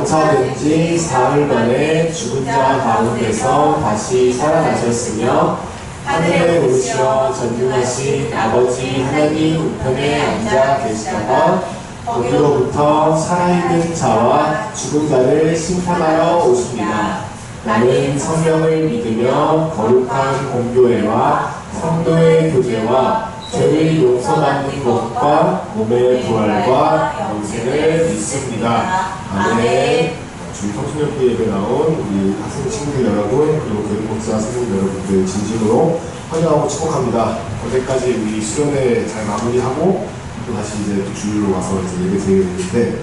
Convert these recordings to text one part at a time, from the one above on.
장사된 지 사흘 만에 죽은 자 가운데서 다시 살아나셨으며 하늘에 오르시어 전능하신 아버지 하나님 우편에 앉아 계시다가 거기로부터 살아있는 자와 죽은 자를 심판하러 오십니다. 나는 성령을 믿으며 거룩한 공교회와 성도의 교제와 죄를 용서받는 것과 몸의 부활과 영생을 믿습니다. 아멘. 주일 청소년부 예배 나온 우리 학생 친구들 여러분, 그리고 교육 목사 선생님 여러분들 진심으로 환영하고 축복합니다. 어제까지 우리 수련회 잘 마무리하고 또 다시 이제 주일로 와서 이제 예배 드리는데,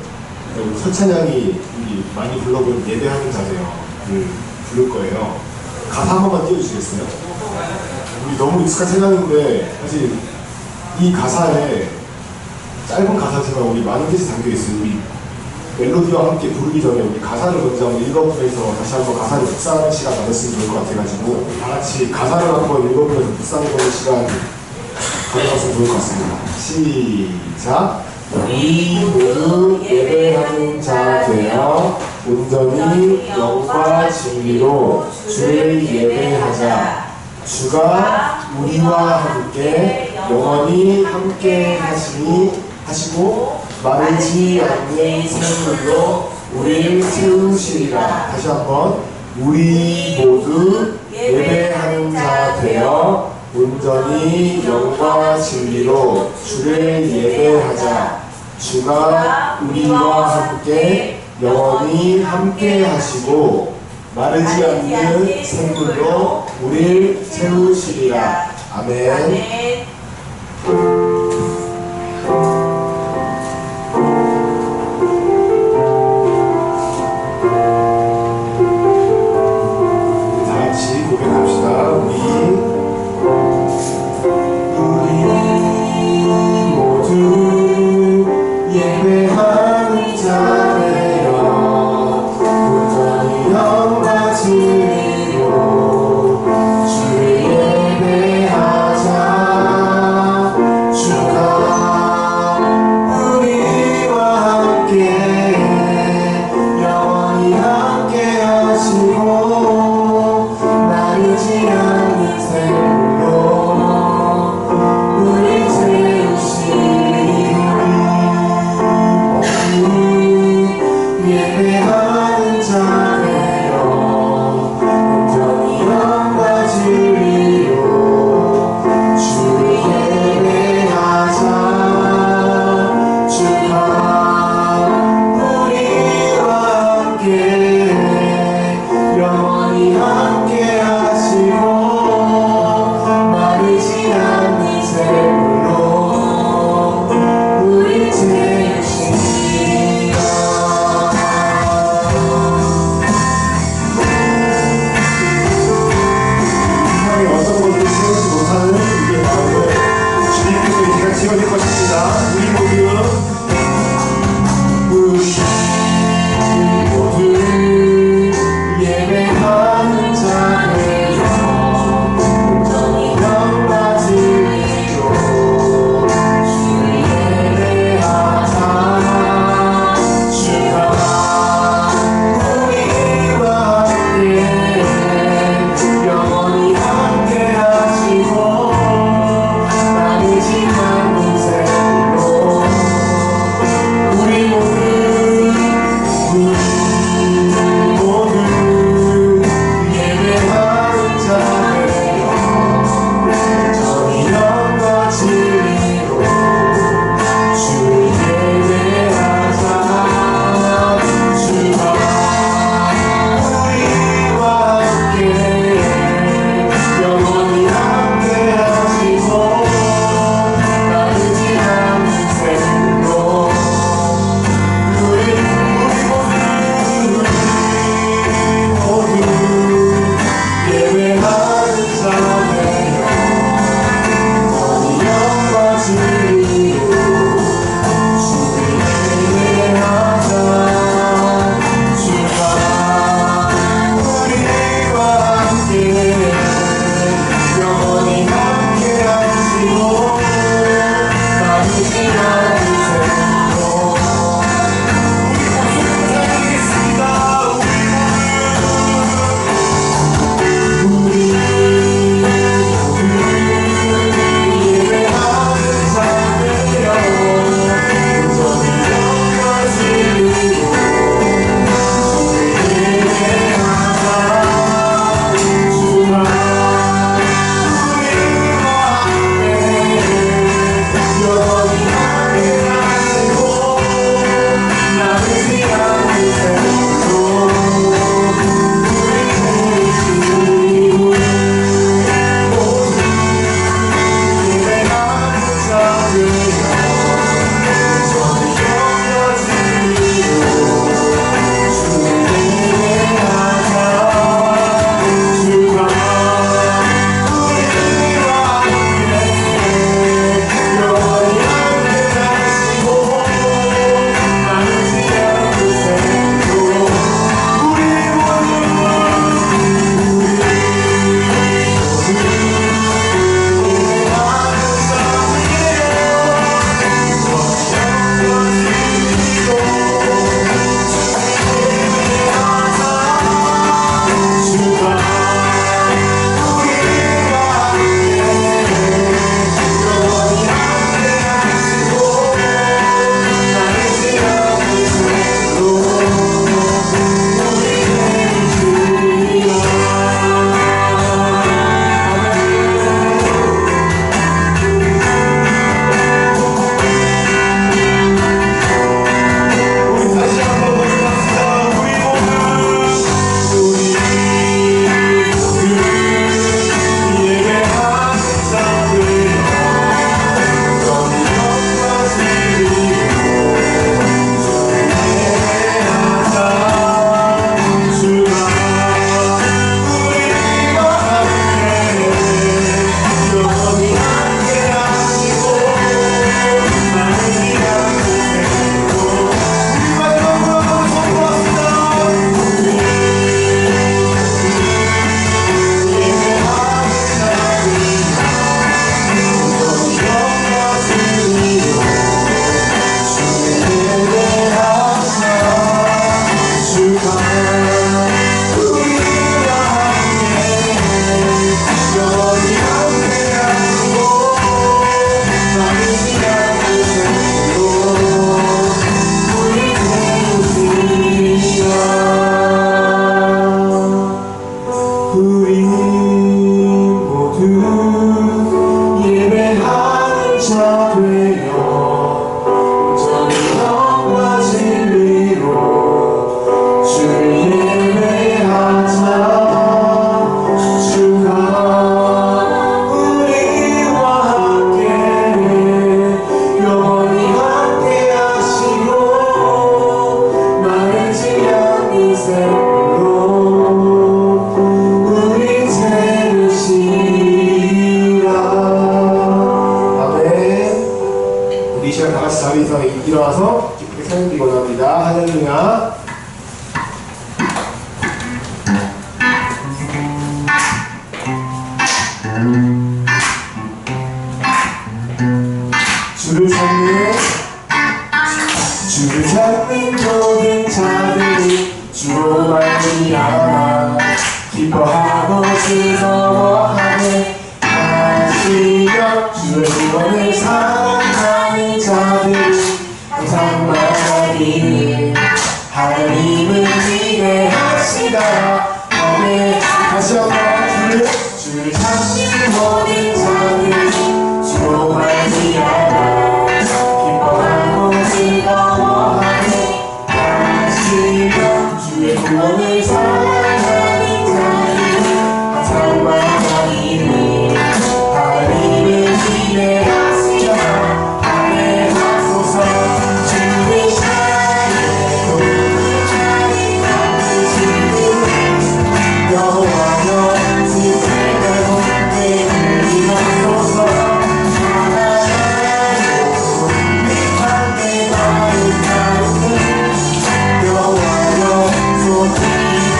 첫 찬양이 우리 많이 불러본 예배하는 자세요. 부를 거예요. 가사 한 번만 띄워주시겠어요? 우리 너무 익숙한 찬양인데 사실 이 가사에 짧은 가사지만 우리 많은 뜻이 담겨있어요. 우리 멜로디와 함께 부르기 전에 우리 가사를 먼저 한번 읽어보면서 다시 한번 가사를 묵상하는 시간 가졌으면 좋을 것 같아가지고 다같이 가사를 한번 읽어보면서 묵상해보는 시간 가져봤으면 좋을 것 같습니다. 시작! 우리 모두 예배하는 자 되어 온전히 영과 진리로 주를 예배하자. 주가 우리와 함께 영원히 함께 하시고 마르지 않는 생물로 우리를 채우시리라. 다시 한번. 우리 모두 예배하는 자 되어 온전히 영과 진리로 주를 예배하자. 주가 우리와 함께 영원히 함께 하시고 마르지 않는 생물로 우리를 채우시리라. 아멘. 다같이 고백합시다. 우리 모두 예배하는 자 되어 온전히 영과 진리로 주를 예배하자. 주가 우리와 함께 영원히 함께 하시고 마르지 않는 생물로 우리 채우시리니 예배하는 자 되어 온전히 영과 진리로 주를 예배하자. 주가 우리와 함께 영원히 함께 하시고 마르지 않는 생물로 우리 채우시리라. 샘물로 우리 채우시라. 아멘. 우리 이 시간 다 같이 자리에서 일어나서 기쁘게 찬양드리고 나옵니다. 할렐루야. 주를 찾는 모든 자들이 주로 말미암아 기뻐하고 즐거워하네. 하시며 주의 구원을 사랑하는 자들이 항상 말하기를 하나님은 위대하시다. 아멘. 다시 한번 주를 찾는 모든 자들이 주로 말미암아 기뻐하고 즐거워하네. 하시며 주의 구원을 사랑하는 자들이 항상 말하기를 하나님은 위대하시다. 아멘. 하소서. 주의 찬양 높은 자리 만드시는 여호와여 지체가 높게 들리소서. 하나님 우리 함께 마음 가운데 여호와여 소리가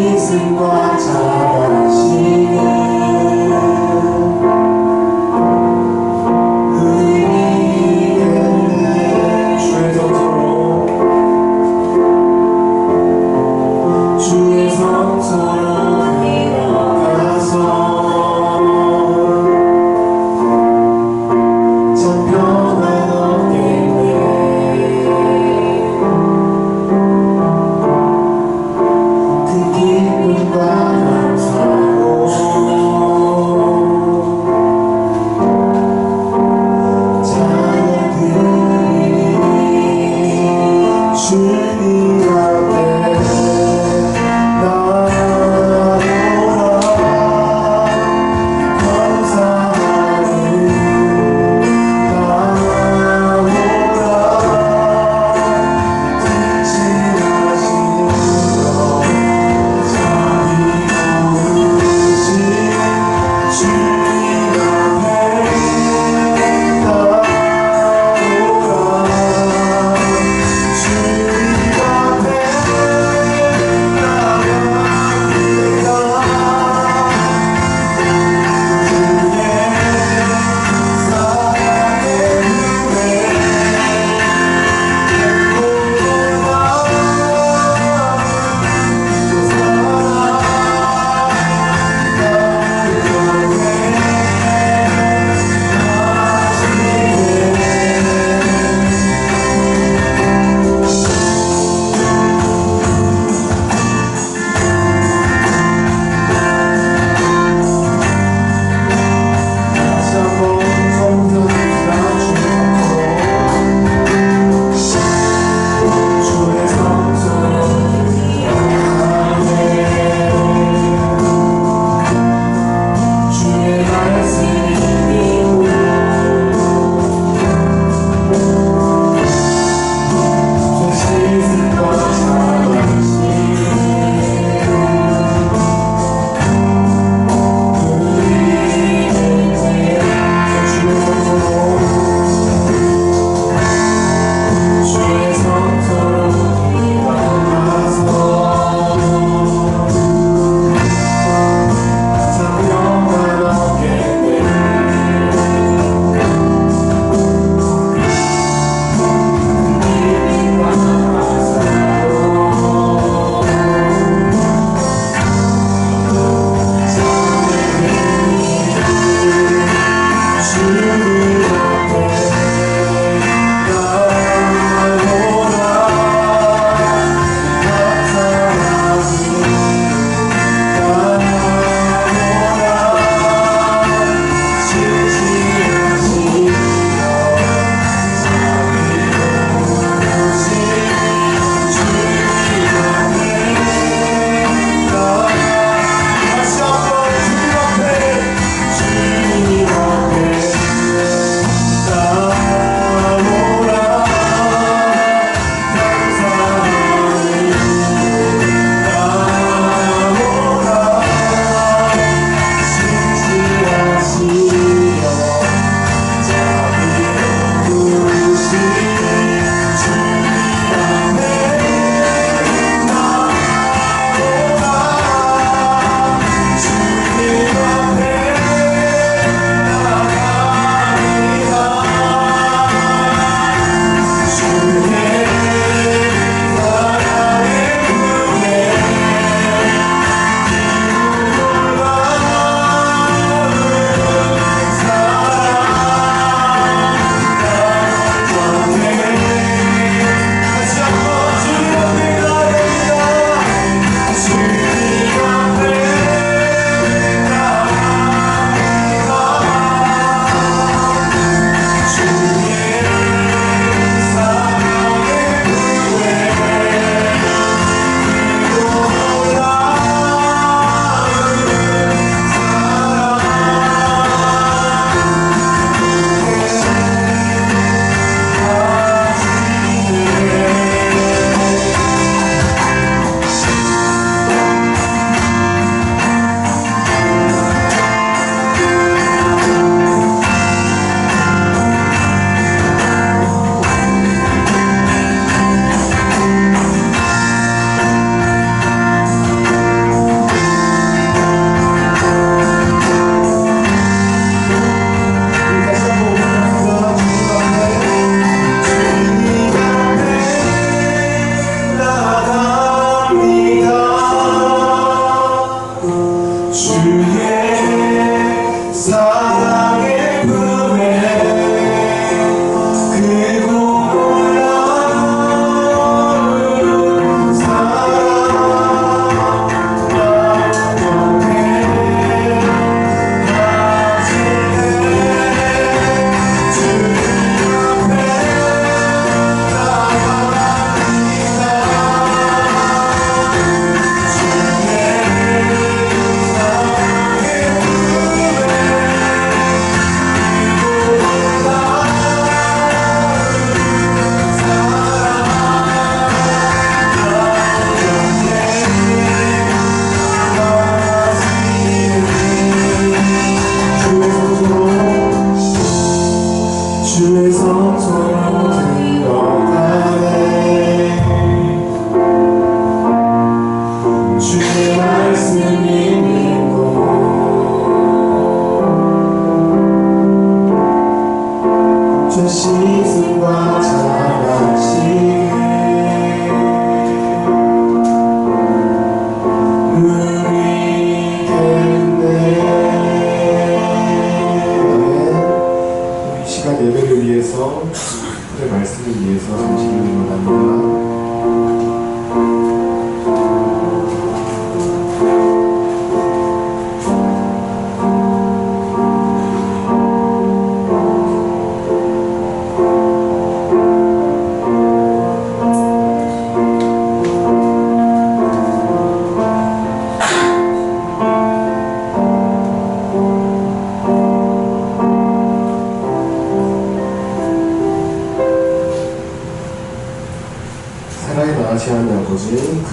이승과 자라시는 의미겠네. 주의 성소로 주의 성소로 들어가서 참 평안 얻겠네. 그 기쁨과 감사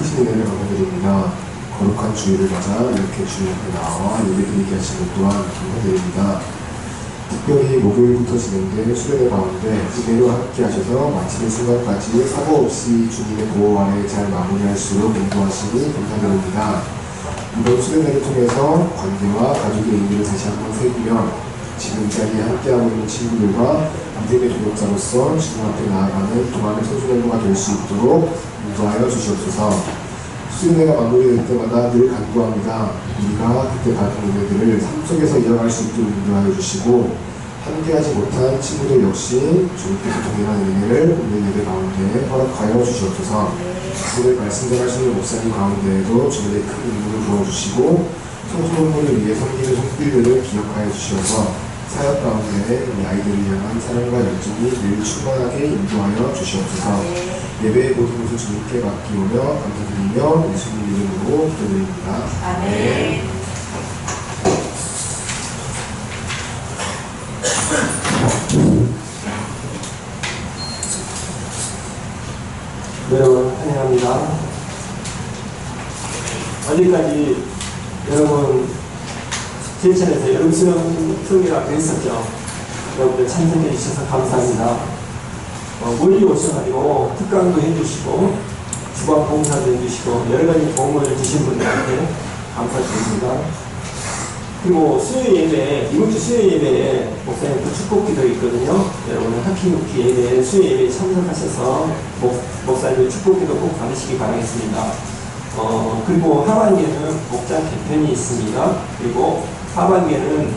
크신 은혜를 감사드립니다. 거룩한 주일을 맞아 이렇게 주님 앞에 나와 예배드리게 하시는 또한 감사드립니다. 특별히 목요일부터 진행된 수련회 가운데 그대로 함께 하셔서 마치는 순간까지 사고 없이 주님의 보호 아래 잘 마무리할 수 인도하시니 감사드립니다. 이번 수련회를 통해서 관계와 가족의 의미를 다시 한번 새기며 지금 이 자리에 함께하고 있는 친구들과 믿음의 동역자로서 주님 앞에 나아가는 동안의 소중한 될 수 있도록 인도하여 주시옵소서. 수련회가 마무리될 때마다 늘 간구합니다. 우리가 그때 받은 은혜들을 삶 속에서 이어갈 수 있도록 인도하여 주시고 함께하지 못한 친구들 역시 주님께서 동일한 은혜를 오늘 예배 가운데 허락하여 주시옵소서. 오늘 말씀 전하시는 목사님 가운데에도 주님의 큰 인물을 부어주시고 성소문을 위해 섬기는 손길들을 기억하여 주시어서 사역 가운데 우리 아이들을 향한 사랑과 열정이 늘 충만하게 인도하여 주시옵소서. 예배의 모든 것을 주님께 맡기오며 감사드리며 예수님 이름으로 기도드립니다. 아멘. 여러분 환영합니다. 어제까지 여러분 제천에서 여름 수련회가 있었죠. 여러분들 참석해 주셔서 감사합니다. 멀리 오셔가지고 특강도 해주시고 주방 봉사도 해주시고 여러가지 도움을 주신 분들한테 감사드립니다. 그리고 수요 예배, 이번 주 수요 예배에 목사님 또 축복기도 있거든요. 여러분은 하키누키 예배, 수요 예배에 참석하셔서 목사님의 축복기도 꼭 받으시기 바라겠습니다. 그리고 하반기에는 목장 개편이 있습니다. 그리고 하반기에는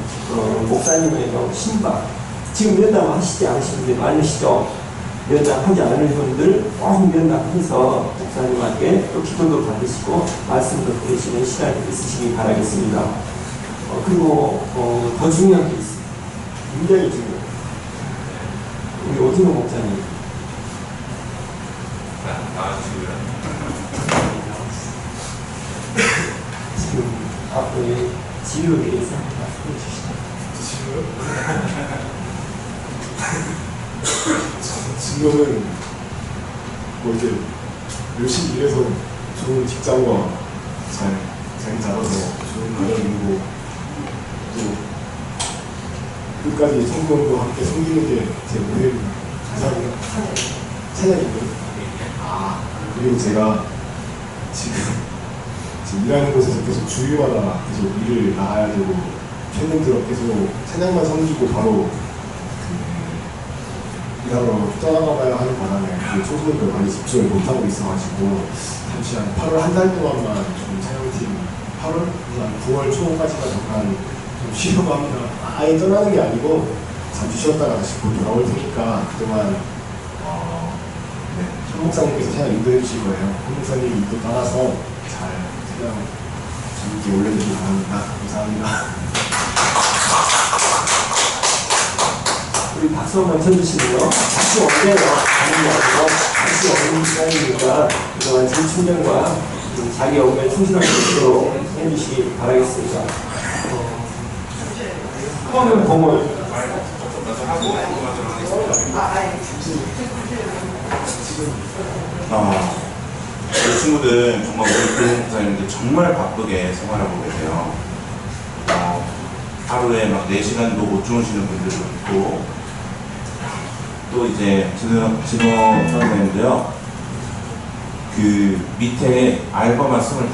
목사님의 신방, 지금 면담 하시지 않으신 분들 많으시죠? 면담하지 않은 분들 꼭 면담해서 목사님께 또 기도도 받으시고 말씀도 들으시는 시간이 있으시기 바라겠습니다. 그리고 더 중요한 게 있습니다. 굉장히 중요해요. 우리 오진호 목사님. 지금 앞에 지휘에 대해서 말씀해 주시죠. 지금은 뭐 이제 열심히 일해서 좋은 직장과 잘 잡아서 좋은 가정 이루고 또 끝까지 성공도 함께 섬기는 게 제 목표입니다. 감사합니다. 찬양이요? 그리고 제가 지금 일하는 곳에서 계속 주일마다 계속 일을 나가야 되고 최근 들어 계속 찬양만 섬기고 바로 일하러 떠나가봐야 하는 바람에 그 초소들을 많이 집중을 못하고 있어가지고 잠시 한 8월 한 달 동안만 좀 촬영팀 8월? 한 9월 초까지만 잠깐 좀 쉬려고 합니다. 아예 떠나는 게 아니고 잠시 쉬었다가 다시 곧 돌아올 테니까 그동안 현 목사님께서 촬영 인도해 주실 거예요. 현 목사님이 인도 따라서 잘 촬영 재밌게 올려주시기 바랍니다. 감사합니다. 우리 박수 한번 쳐주시고요. 다시 언제나 가는 게 아니고 다시 오는 시간이니까 그동안 재충전과 자기 업무에 충실할 수 있도록 해주시기 바라겠습니다. 그러면 공을 우리 친구들 정말 우리 교육자님들 정말 바쁘게 생활하고 계세요. 하루에 막 4시간도 못 주무시는 분들도 있고 또 이제 진호 선생님도요. 그 밑에 알바만 25명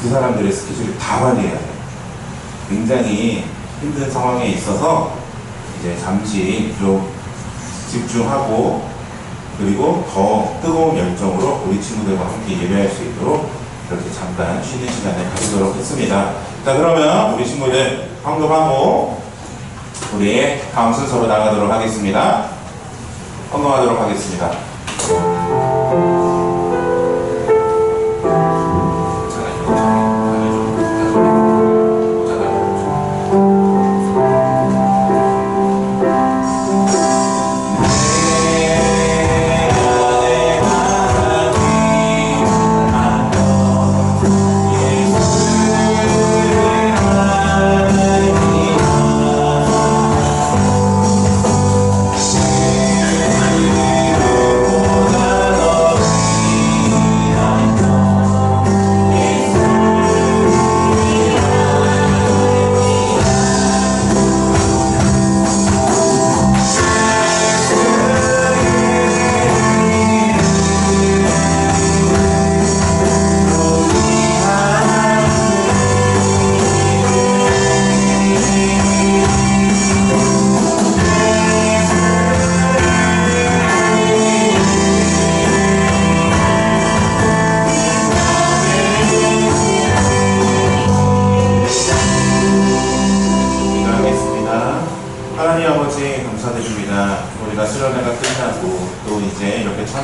그 사람들의 스케줄이 다 관리해야 돼요. 굉장히 힘든 상황에 있어서 이제 잠시 좀 집중하고 그리고 더 뜨거운 열정으로 우리 친구들과 함께 예배할 수 있도록 이렇게 잠깐 쉬는 시간을 가지도록 했습니다. 자, 그러면 우리 친구들 헌금하고 우리 다음 순서로 나가도록 하겠습니다. 헌금하도록 하겠습니다.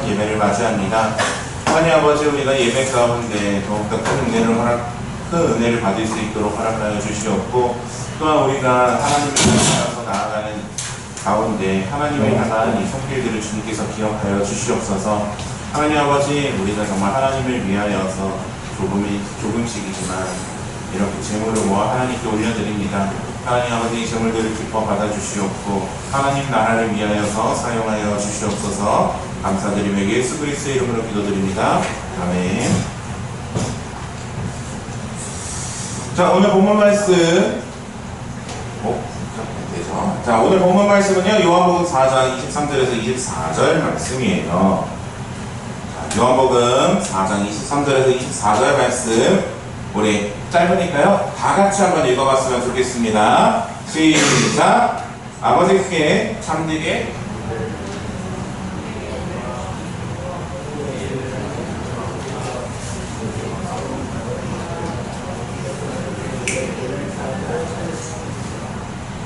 귀한 예배를 맞이합니다. 하나님 아버지, 우리가 예배 가운데 더욱더 큰 은혜를 받을 수 있도록 허락하여 주시옵고, 또한 우리가 하나님을 향하여서 나아가는 가운데 하나님을 향한 이 손길들을 주님께서 기억하여 주시옵소서. 하나님 아버지, 우리가 정말 하나님을 위하여서 조금씩이지만 이렇게 제물을 모아 하나님께 올려드립니다. 하나님 아버지, 이 제물들을 기뻐 받아주시옵고 하나님 나라를 위하여서 사용하여 주시옵소서. 감사드리며 예수 그리스도의 이름으로 기도드립니다. 아멘. 자, 오늘 본문 말씀 자, 오늘 본문 말씀은요, 요한복음 4장 23절에서 24절 말씀이에요. 자, 요한복음 4장 23절에서 24절 말씀, 우리 짧으니까요, 다 같이 한번 읽어봤으면 좋겠습니다. 시작! 아버지께 참되게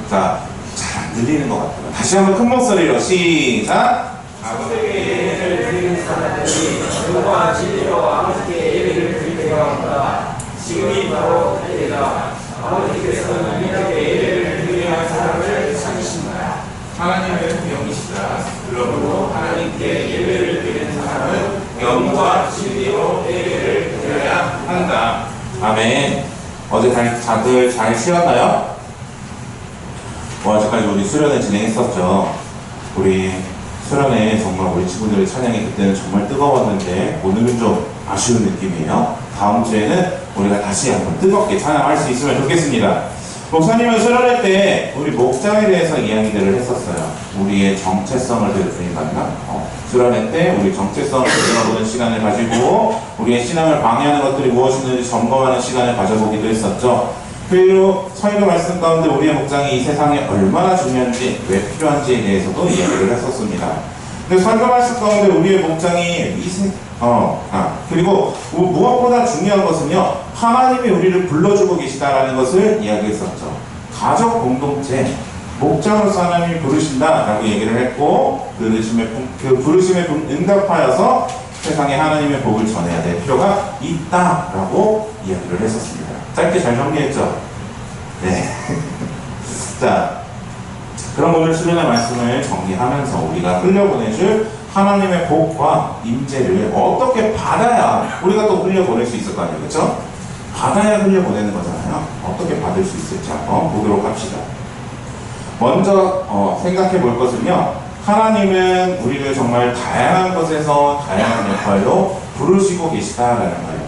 자, 잘 안 들리는 것 같아요. 다시 한번 큰 목소리로 시작! 아버지께 예배를 드리는 사람들이 눈과 진리로 아버지께 예배를 드릴 때가 온다. 지금이 바로 그때다. 아버지께서는 이렇게 예배를 드려야 할 사람을 찾으신다. 하나님은 영이시다. 그러므로 하나님께 예배를 드리는 사람은 영과 진리로 예배를 드려야 한다. 아멘. 어제 다들 잘 쉬었나요? 어제까지 우리 수련회 진행했었죠. 우리 수련회 정말 우리 친구들의 찬양이 그때는 정말 뜨거웠는데 오늘은 좀 아쉬운 느낌이에요. 다음 주에는 우리가 다시 한번 뜨겁게 찬양할 수 있으면 좋겠습니다. 목사님은 수련회 때 우리 목장에 대해서 이야기들을 했었어요. 우리의 정체성을 들었으니까 수련회 때 우리 정체성을 들여다보는 시간을 가지고 우리의 신앙을 방해하는 것들이 무엇인지 점검하는 시간을 가져보기도 했었죠. 그리고 설교 말씀 가운데 우리의 목장이 이 세상에 얼마나 중요한지, 왜 필요한지에 대해서도 이야기를 했었습니다. 근데 설교 말씀 가운데 우리의 목장이 그리고 무엇보다 중요한 것은요, 하나님이 우리를 불러주고 계시다라는 것을 이야기했었죠. 가족 공동체, 목장으로서 하나님이 부르신다라고 얘기를 했고, 그 부르심에 응답하여서 세상에 하나님의 복을 전해야 될 필요가 있다라고 이야기를 했었습니다. 짧게 잘 정리했죠? 네. 자, 그럼 오늘 수련의 말씀을 정리하면서 우리가 흘려보내줄 하나님의 복과 임재를 어떻게 받아야 우리가 또 흘려보낼 수 있을 거 아니에요, 그렇죠? 받아야 흘려보내는 거잖아요. 어떻게 받을 수 있을지 한번 보도록 합시다. 먼저 생각해 볼 것은요, 하나님은 우리를 정말 다양한 것에서 다양한 역할로 부르시고 계시다라는 거예요.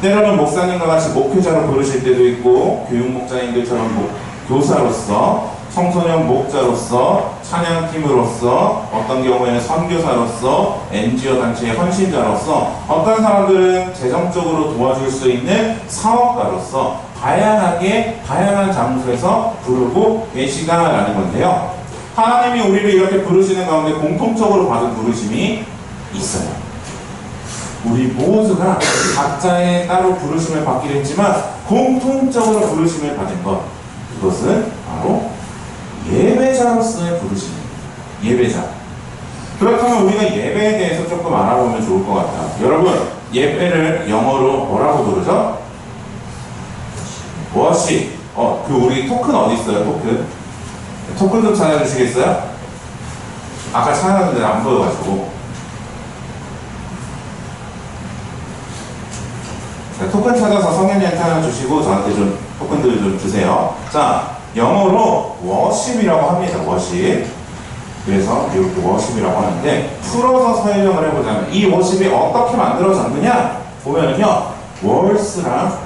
때로는 목사님과 같이 목회자로 부르실 때도 있고, 교육목자님들처럼 교사로서, 청소년 목자로서, 찬양팀으로서, 어떤 경우에는 선교사로서, NGO 단체의 헌신자로서, 어떤 사람들은 재정적으로 도와줄 수 있는 사업가로서 다양한 장소에서 부르고 계시다라는 건데요. 하나님이 우리를 이렇게 부르시는 가운데 공통적으로 받은 부르심이 있어요. 우리 모두가 각자의 따로 부르심을 받기도 했지만 공통적으로 부르심을 받은 것, 그것은 바로 예배자로서의 부르심입니다. 예배자. 그렇다면 우리가 예배에 대해서 조금 알아보면 좋을 것 같아요. 여러분, 예배를 영어로 뭐라고 부르죠? 워십. 우리 토큰 어디 있어요? 토큰 좀 찾아주시겠어요? 아까 찾았는데 안 보여가지고. 토큰 찾아서 성현이한테 하나 주시고 저한테 좀 토큰들을 좀 주세요. 자, 영어로 워십이라고 합니다. 워십. 그래서 이렇게 워십이라고 하는데, 풀어서 설명을 해보자면 이 워십이 어떻게 만들어졌느냐 보면은요, 월스랑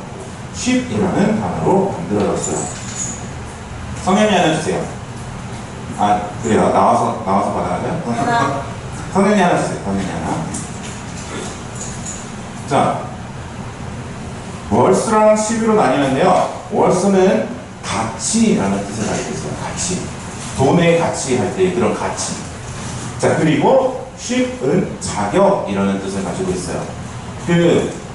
쉽이라는 단어로 만들어졌어요. 성현이 하나 주세요. 그래요? 나와서 받아야 돼요? 성현이 하나 주세요. 성현이 하나. 자, 월스랑 십으로 나뉘는데요. 월스는 가치라는 뜻을 가지고 있어요. 가치. 돈의 가치 할 때 그런 가치. 자, 그리고 쉽은 자격이라는 뜻을 가지고 있어요.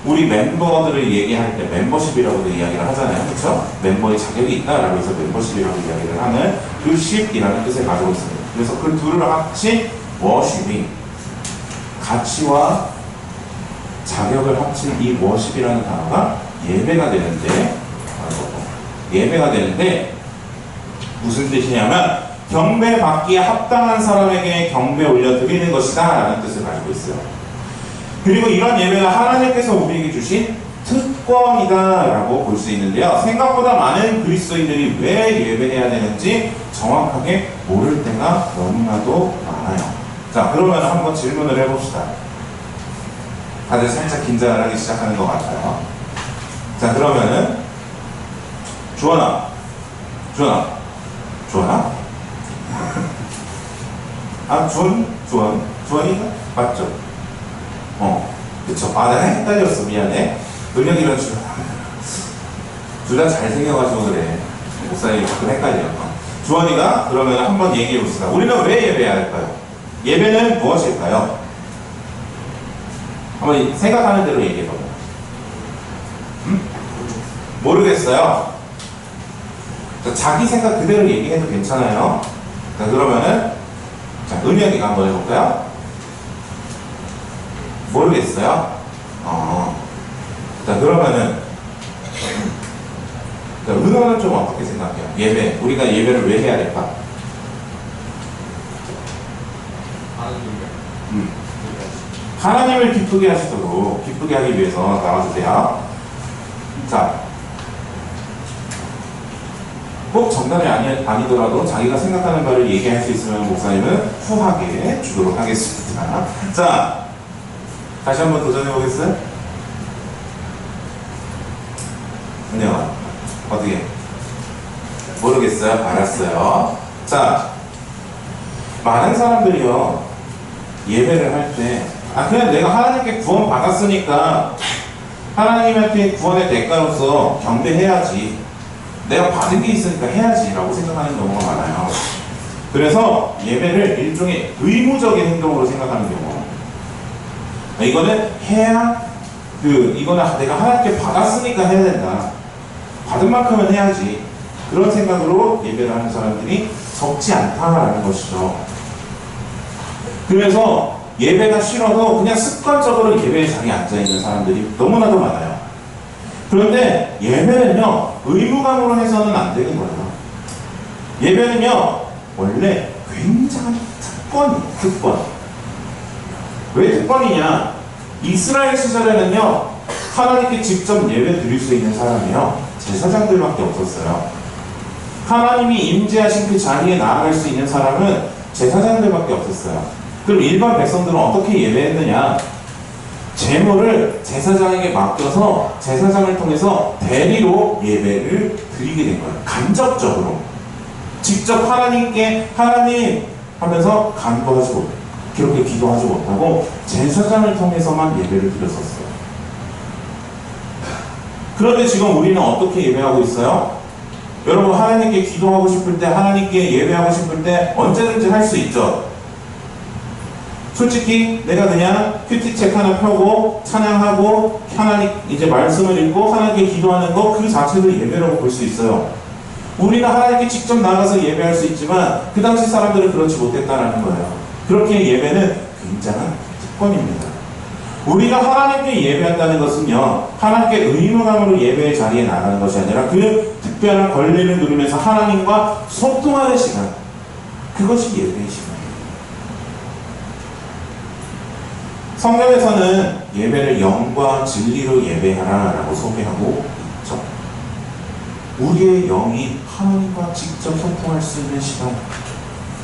우리 멤버들을 얘기할 때 멤버십이라고도 이야기를 하잖아요. 그렇죠? 멤버의 자격이 있다라고 해서 멤버십이라고 이야기를 하는 그 쉽이라는 뜻을 가지고 있습니다. 그래서 그 둘을 합친 워십이 가치와 자격을 합친 이 워십이라는 단어가 예배가 되는데, 무슨 뜻이냐면 경배받기에 합당한 사람에게 경배 올려드리는 것이다 라는 뜻을 가지고 있어요. 그리고 이런 예배가 하나님께서 우리에게 주신 특권이다 라고 볼 수 있는데요, 생각보다 많은 그리스도인들이 왜 예배해야 되는지 정확하게 모를 때가 너무나도 많아요. 자, 그러면 한번 질문을 해봅시다. 다들 살짝 긴장을 하기 시작하는 것 같아요. 자, 그러면은 주원아 아, 주원이가 맞죠? 그쵸. 내가 헷갈렸어. 미안해. 은혁이랑 둘 다 잘생겨가지고 그래. 목사님이 가끔 헷갈려. 주원이가 그러면 한번 얘기해 봅시다. 우리는 왜 예배해야 할까요? 예배는 무엇일까요? 한번 생각하는 대로 얘기해 봐요. 모르겠어요. 자, 자기 생각 그대로 얘기해도 괜찮아요. 자, 그러면은 은혁이가 한번 해볼까요? 모르겠어요. 자, 그러면은 은호는 좀 어떻게 생각해요? 예배, 우리가 예배를 왜 해야 될까? 하나님을 기쁘게 하시도록, 기쁘게 하기 위해서 나와주세요. 자, 꼭 정답이 아니더라도 자기가 생각하는 바를 얘기할 수 있으면 목사님은 후하게 주도록 하겠습니다. 자, 다시 한번 도전해 보겠어요? 은영아, 어떻게? 모르겠어요? 알았어요. 자, 많은 사람들이요, 예배를 할 때, 그냥 내가 하나님께 구원 받았으니까 하나님한테 구원의 대가로서 경배해야지, 내가 받은 게 있으니까 해야지 라고 생각하는 경우가 많아요. 그래서 예배를 일종의 의무적인 행동으로 생각하는 경우, 이거는 해야, 이거는 내가 하나님께 받았으니까 해야 된다, 받은 만큼은 해야지, 그런 생각으로 예배를 하는 사람들이 적지 않다라는 것이죠. 그래서 예배가 싫어도 그냥 습관적으로 예배의 자리에 앉아있는 사람들이 너무나도 많아요. 그런데 예배는요, 의무감으로 해서는 안 되는 거예요. 예배는요, 원래 굉장한 특권이에요. 특권. 왜 특권이냐? 이스라엘 시절에는요, 하나님께 직접 예배 드릴 수 있는 사람이요, 제사장들밖에 없었어요. 하나님이 임재하신 그 자리에 나아갈 수 있는 사람은 제사장들밖에 없었어요. 그럼 일반 백성들은 어떻게 예배했느냐? 제물을 제사장에게 맡겨서 제사장을 통해서 대리로 예배를 드리게 된 거예요. 간접적으로. 직접 하나님께 하나님 하면서 간구하지 못하고, 그렇게 기도하지 못하고 제사장을 통해서만 예배를 드렸었어요. 그런데 지금 우리는 어떻게 예배하고 있어요? 여러분, 하나님께 기도하고 싶을 때, 하나님께 예배하고 싶을 때 언제든지 할 수 있죠. 솔직히 내가 그냥 큐티책 하나 펴고 찬양하고 하나님 이제 말씀을 읽고 하나님께 기도하는 거, 그 자체도 예배라고 볼 수 있어요. 우리는 하나님께 직접 나가서 예배할 수 있지만 그 당시 사람들은 그렇지 못했다는 거예요. 그렇게 예배는 굉장한 특권입니다. 우리가 하나님께 예배한다는 것은요, 하나님께 의무감으로 예배의 자리에 나가는 것이 아니라 그 특별한 권리를 누리면서 하나님과 소통하는 시간, 그것이 예배의 시간이에요. 성경에서는 예배를 영과 진리로 예배하라 라고 소개하고 있죠. 우리의 영이 하나님과 직접 소통할 수 있는 시간,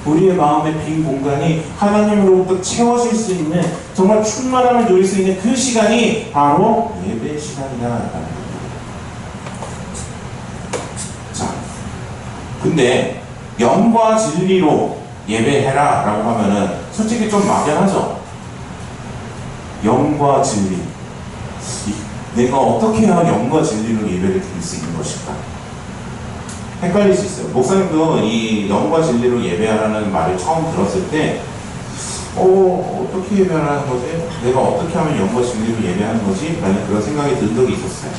우리의 마음의 빈 공간이 하나님으로부터 채워질 수 있는, 정말 충만함을 누릴 수 있는 그 시간이 바로 예배의 시간이다라는 겁니다. 자, 근데 영과 진리로 예배해라 라고 하면은 솔직히 좀 막연하죠. 영과 진리, 내가 어떻게 해야 영과 진리로 예배를 드릴 수 있는 것일까? 헷갈릴 수 있어요. 목사님도 이 영과 진리로 예배하라는 말을 처음 들었을 때 어떻게 예배하라는 거지? 내가 어떻게 하면 영과 진리로 예배하는 거지? 라는 그런 생각이 든 적이 있었어요.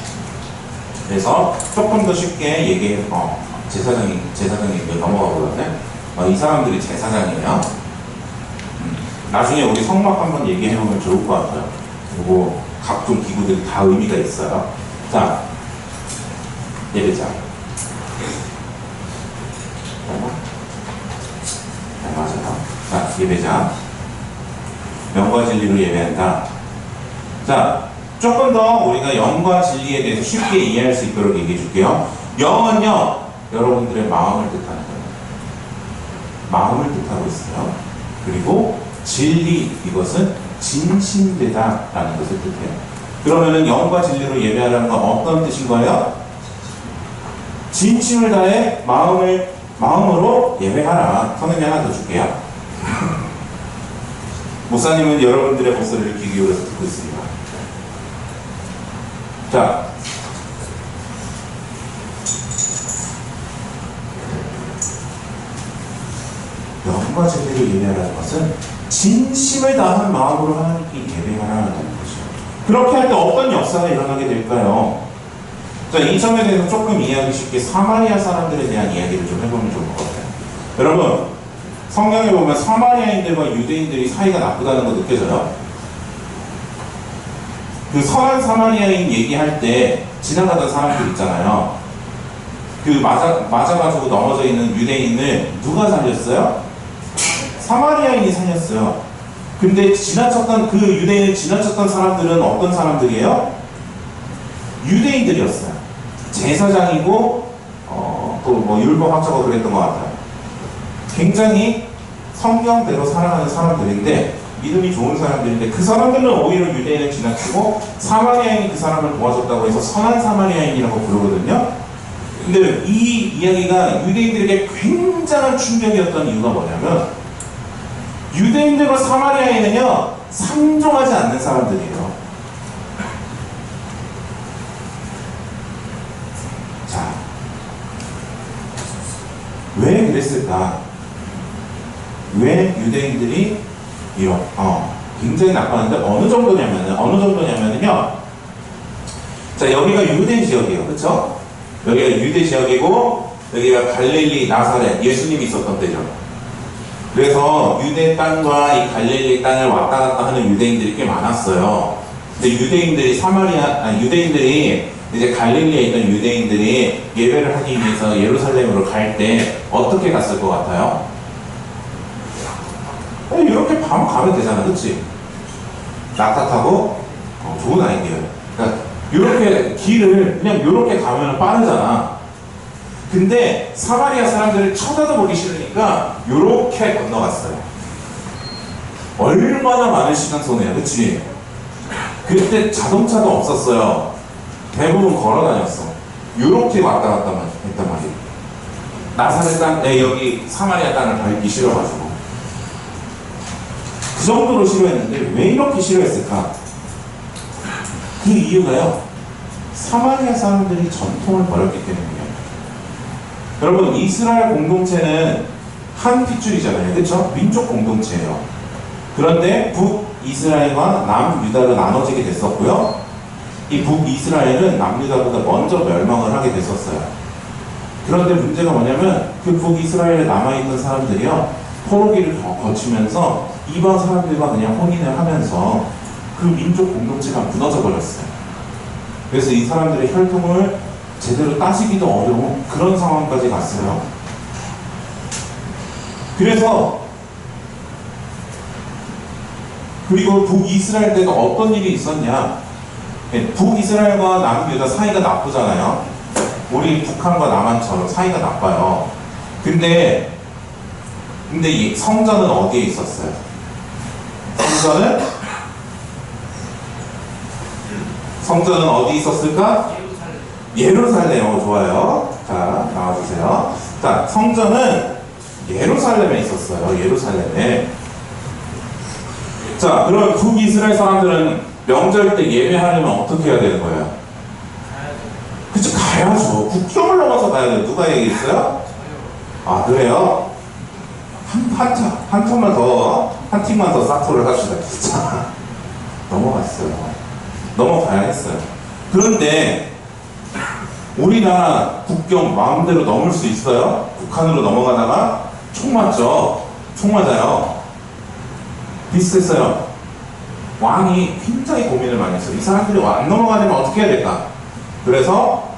그래서 조금 더 쉽게 얘기해서 제사장이 넘어가 보거든요. 이 사람들이 제사장이에요. 나중에 우리 성막 한번 얘기해보면 좋을 것 같아요. 그리고 각종 기구들이 다 의미가 있어요. 자, 예배장. 네, 맞아요. 자, 예배장. 영과 진리로 예배한다. 자, 조금 더 우리가 영과 진리에 대해서 쉽게 이해할 수 있도록 얘기해 줄게요. 영은요, 여러분들의 마음을 뜻하는 거예요. 마음을 뜻하고 있어요. 그리고 진리, 이것은 진심되다라는 것을 뜻해요. 그러면은 영과 진리로 예배하라는 건 어떤 뜻인 거예요? 진심을 다해 마음으로 예배하라. 선생님이 하나 더 줄게요. 목사님은 여러분들의 목소리를 귀 기울여서 듣고 있습니다. 자, 영과 진리를 예배하라는 것은 진심을 다한 마음으로 하나님께 예배하라는 것이죠. 그렇게 할 때 어떤 역사가 일어나게 될까요? 자, 이 점에 대해서 조금 이해하기 쉽게 사마리아 사람들에 대한 이야기를 좀 해보면 좋을 것 같아요. 여러분, 성경에 보면 사마리아인들과 유대인들이 사이가 나쁘다는 거 느껴져요? 그 선한 사마리아인 얘기할 때 지나가던 사람들 있잖아요. 그 맞아가지고 넘어져 있는 유대인을 누가 살렸어요? 사마리아인이 살렸어요. 근데 지나쳤던 그 유대인을 지나쳤던 사람들은 어떤 사람들이에요? 유대인들이었어요. 제사장이고 또 뭐 율법학자가 그랬던 것 같아요. 굉장히 성경대로 살아가는 사람들인데 믿음이 좋은 사람들인데 그 사람들은 오히려 유대인을 지나치고 사마리아인이 그 사람을 도와줬다고 해서 선한 사마리아인이라고 부르거든요. 근데 이 이야기가 유대인들에게 굉장한 충격이었던 이유가 뭐냐면 유대인들과 사마리아인은요 상종하지 않는 사람들이에요. 자, 왜 그랬을까? 왜 유대인들이 굉장히 나빴는데 어느 정도냐면요. 자, 여기가 유대 지역이에요. 그렇죠? 여기가 유대 지역이고 여기가 갈릴리, 나사렛, 예수님이 있었던 데죠. 그래서 유대 땅과 이 갈릴리 땅을 왔다 갔다 하는 유대인들이 꽤 많았어요. 근데 유대인들이 이제 갈릴리에 있던 유대인들이 예배를 하기 위해서 예루살렘으로 갈 때 어떻게 갔을 것 같아요? 이렇게 바로 가면 되잖아, 그치? 낙타 타고 좋은 아이디어예요. 그러니까 이렇게 길을 그냥 이렇게 가면 빠르잖아. 근데 사마리아 사람들을 쳐다도 보기 싫으니까 이렇게 건너갔어요. 얼마나 많은 시간 손해야, 그치? 그때 자동차도 없었어요. 대부분 걸어 다녔어. 이렇게 왔다 갔다 했단 말이에요. 나사렛 땅, 여기 사마리아 땅을 밟기 싫어가지고. 그 정도로 싫어했는데 왜 이렇게 싫어했을까? 그 이유가요, 사마리아 사람들이 전통을 버렸기 때문이에요. 여러분, 이스라엘 공동체는 한 핏줄이잖아요, 그렇죠? 민족 공동체예요. 그런데 북이스라엘과 남유다로 나눠지게 됐었고요. 이 북이스라엘은 남유다보다 먼저 멸망을 하게 됐었어요. 그런데 문제가 뭐냐면 그 북이스라엘에 남아있는 사람들이요, 포로기를 거치면서 이방 사람들과 그냥 혼인을 하면서 그 민족 공동체가 무너져 버렸어요. 그래서 이 사람들의 혈통을 제대로 따지기도 어려운 그런 상황까지 갔어요. 그리고 북이스라엘 때도 어떤 일이 있었냐? 북이스라엘과 남유다 사이가 나쁘잖아요. 우리 북한과 남한처럼 사이가 나빠요. 근데 이 성전은 어디에 있었어요? 성전은 어디 있었을까? 예루살렘. 좋아요. 자, 나와주세요. 자, 성전은 예루살렘에 있었어요. 예루살렘에. 자, 그럼 북이스라엘 사람들은 명절 때 예배하려면 어떻게 해야 되는 거예요? 그쵸, 가야죠. 국경을 넘어서 가야 돼요. 누가 얘기했어요? 아, 그래요? 한 팀만 더 사토를 합시다. 자, 넘어갔어요. 넘어가야 했어요. 그런데 우리나라 국경 마음대로 넘을 수 있어요? 북한으로 넘어가다가 총 맞죠? 총 맞아요. 비슷했어요. 왕이 굉장히 고민을 많이 했어요. 이 사람들이 안 넘어가려면 어떻게 해야 될까? 그래서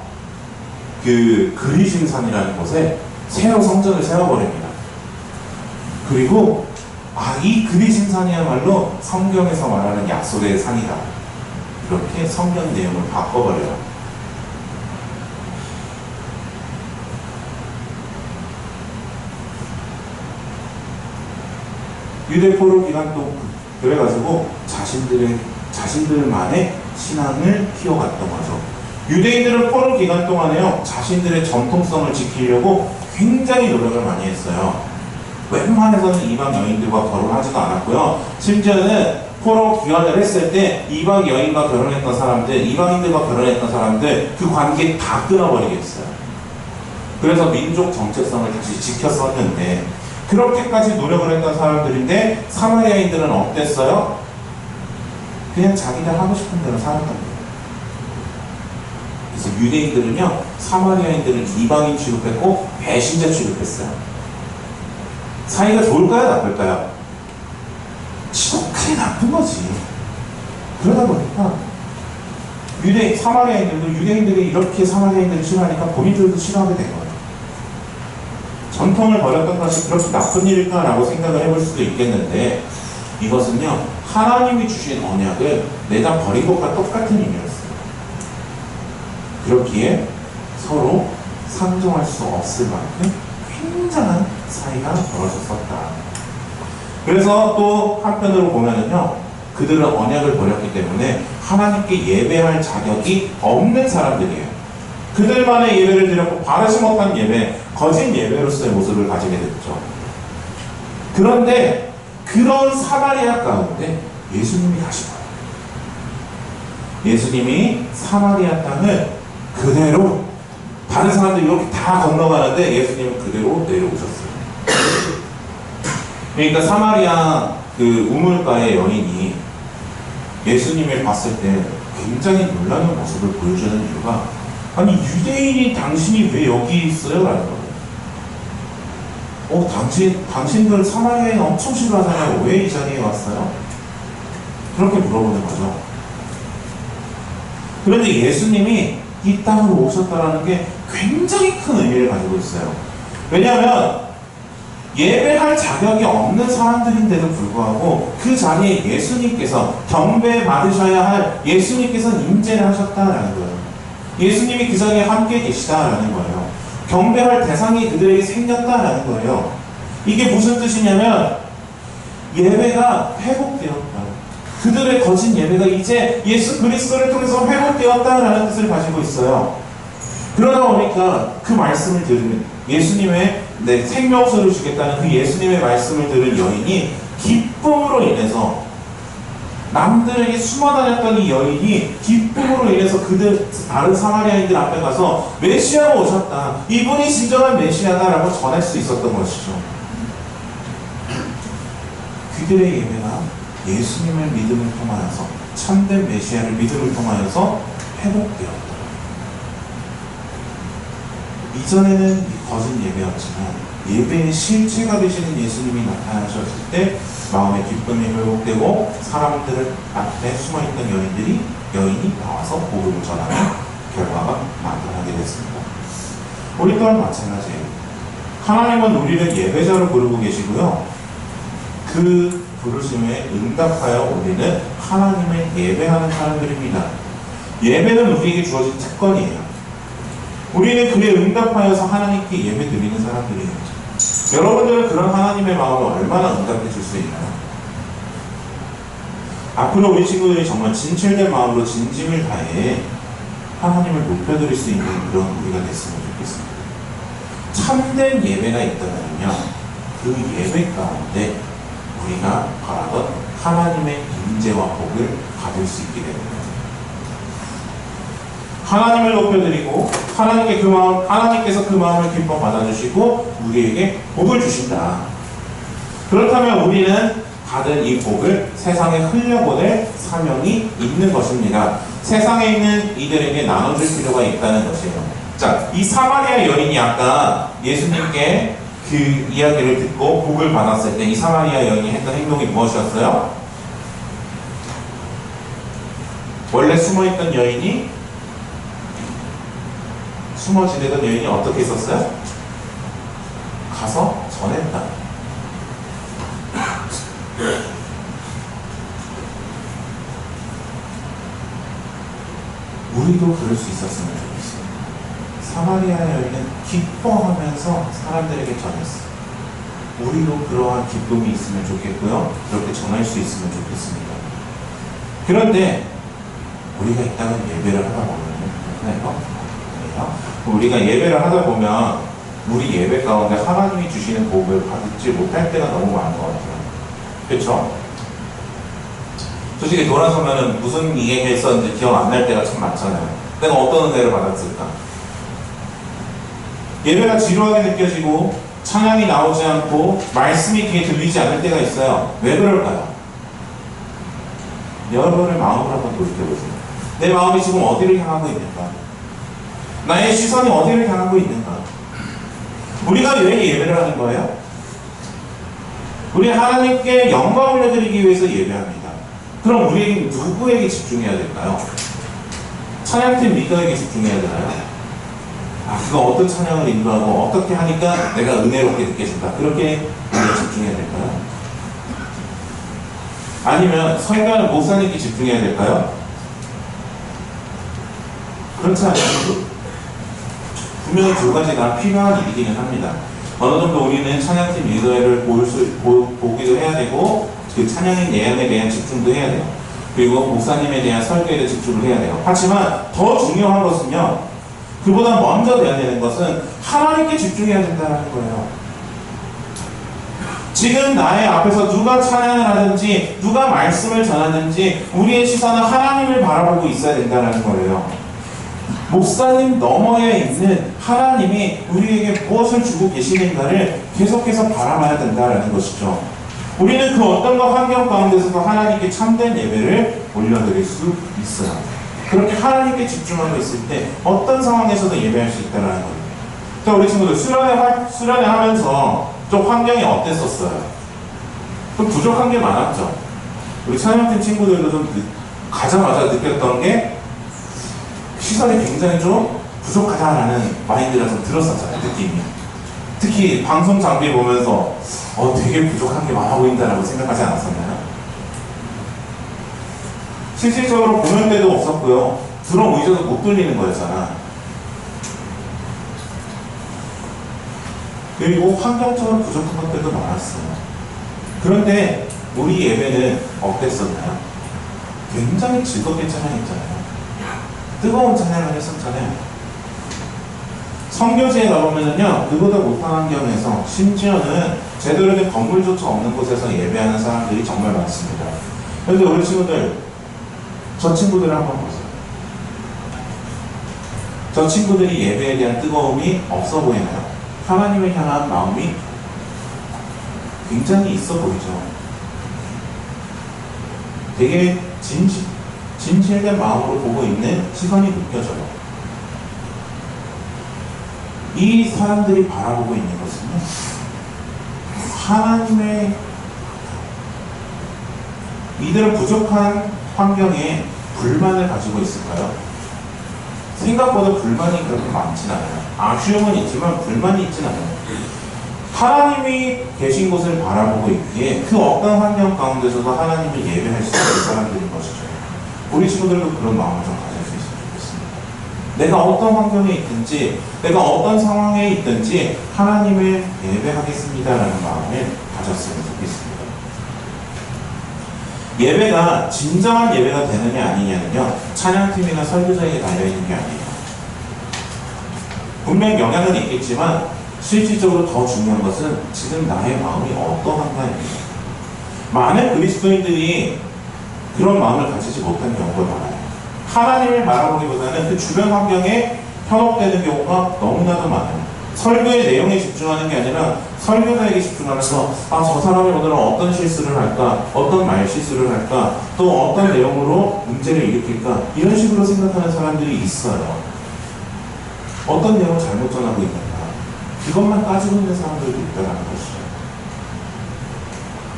그 그리심산이라는 곳에 새로 성전을 세워버립니다. 그리고 이 그리심산이야말로 성경에서 말하는 약속의 산이다. 이렇게 성경 내용을 바꿔버려요. 유대 포로 기간 동안 그래가지고 자신들만의 신앙을 키워갔던 거죠. 유대인들은 포로 기간 동안에요, 자신들의 전통성을 지키려고 굉장히 노력을 많이 했어요. 웬만해서는 이방 여인들과 결혼하지도 않았고요. 심지어는 포로 기간을 했을 때 이방 여인과 결혼했던 사람들, 이방인들과 결혼했던 사람들 그 관계 다 끊어버리겠어요. 그래서 민족 정체성을 다시 지켰었는데, 그렇게까지 노력을 했던 사람들인데 사마리아인들은 어땠어요? 그냥 자기들 하고 싶은 대로 살았던 거예요. 그래서 유대인들은요, 사마리아인들을 이방인 취급했고 배신자 취급했어요. 사이가 좋을까요? 나쁠까요? 지독하게 나쁜 거지. 그러다 보니까 사마리아인들도 유대인들이 이렇게 사마리아인들을 싫어하니까 본인들도 싫어하게 된 거예요. 전통을 버렸던 것이 그렇게 나쁜 일일까라고 생각을 해볼 수도 있겠는데, 이것은요, 하나님이 주신 언약을 내다 버린 것과 똑같은 의미였어요. 그렇기에 서로 상종할 수 없을 만큼 굉장한 사이가 벌어졌었다. 그래서 또 한편으로 보면은요, 그들은 언약을 버렸기 때문에 하나님께 예배할 자격이 없는 사람들이에요. 그들만의 예배를 드렸고 바르지 못한 예배, 거짓 예배로서의 모습을 가지게 됐죠. 그런데 그런 사마리아 가운데 예수님이 가시고요. 예수님이 사마리아 땅을 그대로, 다른 사람들이 이렇게 다 건너가는데 예수님은 그대로 내려오셨어요. 그러니까 사마리아 그 우물가의 여인이 예수님을 봤을 때 굉장히 놀라는 모습을 보여주는 이유가, 아니 유대인이 당신이 왜 여기 있어요? 라는 거예요. 당신들 사마리아인 엄청 싫어하잖아요. 왜 이 자리에 왔어요? 그렇게 물어보는 거죠. 그런데 예수님이 이 땅으로 오셨다는 게 굉장히 큰 의미를 가지고 있어요. 왜냐하면 예배할 자격이 없는 사람들인데도 불구하고 그 자리에 예수님께서 경배받으셔야 할 예수님께서 임재를 하셨다라는 거예요. 예수님이 그 자리에 함께 계시다라는 거예요. 경배할 대상이 그들에게 생겼다라는 거예요. 이게 무슨 뜻이냐면 예배가 회복되었다. 그들의 거짓 예배가 이제 예수 그리스도를 통해서 회복되었다라는 뜻을 가지고 있어요. 그러다 보니까 그 말씀을 들으면 예수님의 생명수를 주겠다는 그 예수님의 말씀을 들은 여인이 기쁨으로 인해서, 남들에게 숨어다녔던 이 여인이 기쁨으로 인해서 다른 사마리아인들 앞에 가서 메시아가 오셨다, 이분이 진정한 메시아다라고 전할 수 있었던 것이죠. 그들의 예배가 예수님을 믿음을 통하여서, 참된 메시아를 믿음을 통하여서 회복되었다. 이전에는 이 거짓 예배였지만 예배의 실체가 되시는 예수님이 나타나셨을 때 마음의 기쁨이 회복되고 사람들 앞에 숨어있던 여인이 나와서 복음을 전하는 결과가 나타나게 됐습니다. 우리 또한 마찬가지예요. 하나님은 우리를 예배자로 부르고 계시고요, 그 부르심에 응답하여 우리는 하나님을 예배하는 사람들입니다. 예배는 우리에게 주어진 특권이에요. 우리는 그에 응답하여서 하나님께 예배 드리는 사람들이에요. 여러분들은 그런 하나님의 마음을 얼마나 응답해 줄 수 있나요? 앞으로 우리 친구들이 정말 진실된 마음으로 진심을 다해 하나님을 높여드릴 수 있는 그런 우리가 됐으면 좋겠습니다. 참된 예배가 있다면요, 그 예배 가운데 우리가 바라던 하나님의 임재와 복을 받을 수 있게 됩니다. 하나님을 높여드리고 하나님께서 그 마음을 기뻐 받아주시고 우리에게 복을 주신다. 그렇다면 우리는 받은 이 복을 세상에 흘려보낼 사명이 있는 것입니다. 세상에 있는 이들에게 나눠줄 필요가 있다는 것이에요. 자, 이 사마리아 여인이 아까 예수님께 그 이야기를 듣고 복을 받았을 때 이 사마리아 여인이 했던 행동이 무엇이었어요? 원래 숨어있던 여인이 숨어 지내던 여인이 어떻게 있었어요? 가서 전했다. 우리도 그럴 수 있었으면 좋겠어요. 사마리아 여인은 기뻐하면서 사람들에게 전했어요. 우리도 그러한 기쁨이 있으면 좋겠고요. 그렇게 전할 수 있으면 좋겠습니다. 그런데 우리가 이 땅은 예배를 하다 보면 우리가 예배를 하다 보면 우리 예배 가운데 하나님이 주시는 복을 받지 못할 때가 너무 많은 것 같아요. 그렇죠? 솔직히 돌아서면은 무슨 얘기 했었는지 기억 안 날 때가 참 많잖아요. 내가 어떤 은혜를 받았을까? 예배가 지루하게 느껴지고 찬양이 나오지 않고 말씀이 귀에 들리지 않을 때가 있어요. 왜 그럴까요? 여러분의 마음을 한번 돌이켜보세요. 내 마음이 지금 어디를 향하고 있는가? 나의 시선이 어디를 향하고 있는가? 우리가 왜 예배를 하는 거예요? 우리 하나님께 영광 올려드리기 위해서 예배합니다. 그럼 우리에게 누구에게 집중해야 될까요? 찬양팀 리더에게 집중해야 되나요? 그거 어떤 찬양을 인도하고 어떻게 하니까 내가 은혜롭게 느껴진다. 그렇게 우리가 집중해야 될까요? 아니면 설교하는 목사님께 집중해야 될까요? 그렇지 않아요. 분명히 두 가지가 필요한 일이기는 합니다. 어느 정도 우리는 찬양팀 리더를 보기도 해야 되고 그 찬양의 내용에 대한 집중도 해야 돼요. 그리고 목사님에 대한 설교에 대한 집중을 해야 돼요. 하지만 더 중요한 것은요, 그보다 먼저 돼야 되는 것은 하나님께 집중해야 된다는 거예요. 지금 나의 앞에서 누가 찬양을 하든지 누가 말씀을 전하든지 우리의 시선은 하나님을 바라보고 있어야 된다는 거예요. 목사님 너머에 있는 하나님이 우리에게 무엇을 주고 계시는가를 계속해서 바라봐야 된다는 것이죠. 우리는 그 어떤 환경 가운데서도 하나님께 참된 예배를 올려드릴 수 있어요. 그렇게 하나님께 집중하고 있을 때 어떤 상황에서도 예배할 수 있다는 거예요. 자, 우리 친구들 수련회 하면서 좀 환경이 어땠었어요? 좀 부족한 게 많았죠. 우리 찬양팀 친구들도 좀 가자마자 느꼈던 게 시설이 굉장히 좀 부족하다라는 마인드가 좀 들었었잖아요, 느낌이. 특히 방송 장비 보면서 되게 부족한 게 많아 보인다라고 생각하지 않았었나요? 실질적으로 공연 때도 없었고요. 드럼 의자도 못 돌리는 거였잖아. 그리고 환경적으로 부족한 것들도 많았어요. 그런데 우리 예배는 어땠었나요? 굉장히 즐겁게 찬양했잖아요. 뜨거운 찬양을 했었잖아요. 성교지에 가보면은요, 그보다 못한 환경에서 심지어는 제대로 된 건물조차 없는 곳에서 예배하는 사람들이 정말 많습니다. 그런데 우리 친구들, 저 친구들을 한번 보세요. 저 친구들이 예배에 대한 뜨거움이 없어 보이나요? 하나님을 향한 마음이 굉장히 있어 보이죠. 되게 진실된 마음으로 보고 있는 시선이 느껴져요. 이 사람들이 바라보고 있는 것은요, 하나님의 이들은 부족한 환경에 불만을 가지고 있을까요? 생각보다 불만이 그렇게 많진 않아요. 아쉬움은 있지만 불만이 있진 않아요. 하나님이 계신 곳을 바라보고 있기에 그 어떤 환경 가운데서도 하나님을 예배할 수 있는 사람들인 것이죠. 우리 친구들도 그런 마음을 좀 가질 수 있으면 좋겠습니다. 내가 어떤 환경에 있든지 내가 어떤 상황에 있든지 하나님을 예배하겠습니다라는 마음을 가졌으면 좋겠습니다. 예배가 진정한 예배가 되느냐 아니냐는요, 찬양팀이나 설교자에게 달려있는 게 아니에요. 분명 영향은 있겠지만 실질적으로 더 중요한 것은 지금 나의 마음이 어떠한가입니다. 많은 그리스도인들이 그런 마음을 가지지 못한 경우가 많아요. 하나님을 바라보기보다는 그 주변 환경에 현혹되는 경우가 너무나도 많아요. 설교의 내용에 집중하는 게 아니라 설교자에게 집중하면서 저 사람이 오늘은 어떤 실수를 할까, 어떤 말 실수를 할까, 또 어떤 내용으로 문제를 일으킬까, 이런 식으로 생각하는 사람들이 있어요. 어떤 내용을 잘못 전하고 있는가, 그것만 가지고 있는 사람들도 있다는 것이죠.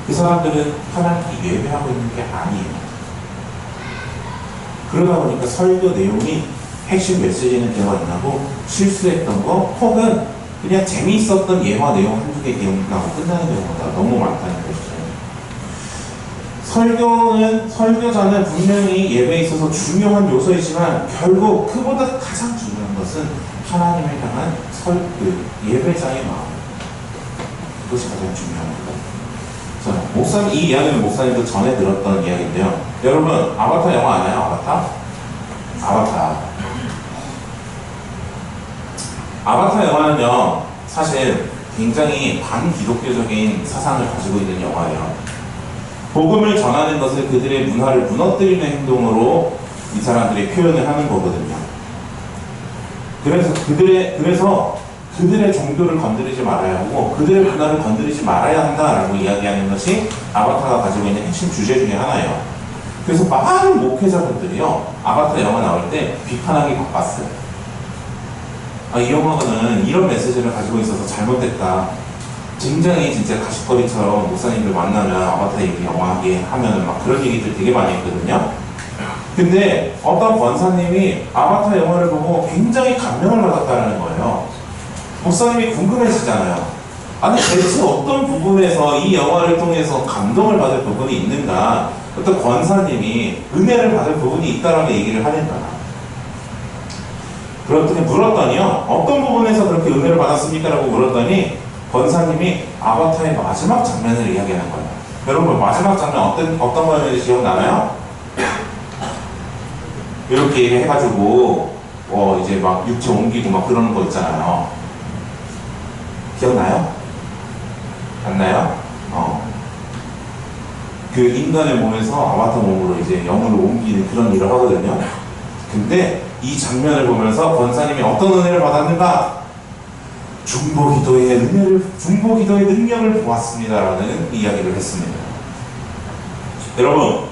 그 사람들은 하나님께 예배하고 있는 게 아니에요. 그러다 보니까 설교 내용이 핵심 메시지는 기억 안 나고 실수했던 거 혹은 그냥 재미있었던 예화 내용 한두 개 기억나고 끝나는 경우가 너무 많다는 것이죠. 설교자는 분명히 예배에 있어서 중요한 요소이지만 결국 그보다 가장 중요한 것은 하나님을 향한 예배자의 마음. 그것이 가장 중요합니다. 이 이야기는 목사님도 전에 들었던 이야기인데요. 여러분, 아바타 영화 아나요? 아바타 영화는요, 사실 굉장히 반기독교적인 사상을 가지고 있는 영화예요. 복음을 전하는 것을 그들의 문화를 무너뜨리는 행동으로 이 사람들이 표현을 하는 거거든요. 그래서 그들의 종교를 건드리지 말아야 하고 그들의 문화를 건드리지 말아야 한다라고 이야기하는 것이 아바타가 가지고 있는 핵심 주제 중에 하나예요. 그래서 많은 목회자분들이요, 아바타 영화 나올 때 비판하기 바빴어요. 이 영화는 이런 메시지를 가지고 있어서 잘못됐다. 굉장히 진짜 가십거리처럼 목사님들 만나면 아바타 얘기 영화하게 하면은 막 그런 얘기들 되게 많이 했거든요. 근데 어떤 권사님이 아바타 영화를 보고 굉장히 감명을 받았다는 거예요. 목사님이 궁금해지잖아요. 아니 대체 어떤 부분에서 이 영화를 통해서 감동을 받을 부분이 있는가, 어떤 권사님이 은혜를 받을 부분이 있다라고 얘기를 하는가. 그렇더니 물었더니요, 어떤 부분에서 그렇게 은혜를 받았습니까? 라고 물었더니 권사님이 아바타의 마지막 장면을 이야기하는 거예요. 여러분, 마지막 장면 어떤 거였는지 기억나나요? 이렇게 얘기해가지고 이제 막 육체 옮기고 막 그러는 거 있잖아요. 기억나요? 안 나요? 그 인간의 몸에서 아바타 몸으로 이제 영으로 옮기는 그런 일을 하거든요. 근데 이 장면을 보면서 권사님이 어떤 은혜를 받았는가? 중보기도의 능력을 보았습니다라는 이야기를 했습니다. 여러분,